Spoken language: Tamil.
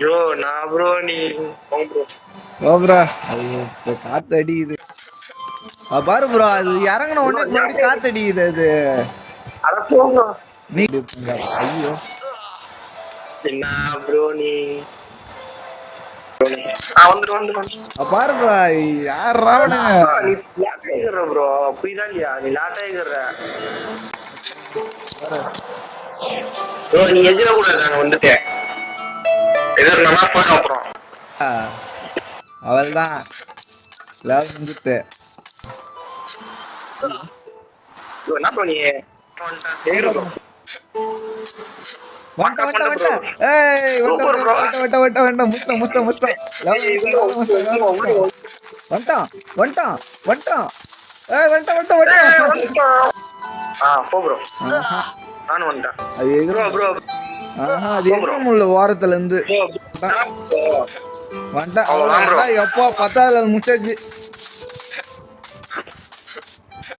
ப்ரோ நான் ப்ரோ நீ ப்ரோ ப்ரோ ஐயோ காத்து அடிக்குது பாரு ப்ரோ அது இறங்கின உடனே மறுபடியும் காத்து அடிக்குது அது அட போங்க நீ ஐயோ என்ன ப்ரோ நீ வந்து பாரு ப்ரோ யார் ராவணுங்க நீ லேட் ஆகிற ப்ரோ புரியுதா இல்லையா நீ லேட் ஆகிற ப்ரோ நீ எதிர கூட நாங்க வந்துட்டேன் எதிர்னா போய் அப்புறம் அவள்தான் லவ் முடிஞ்சுட்டு என்ன ப்ரோ நீ ஓரத்துல இருந்து எப்போ 10வது முடிச்சாச்சு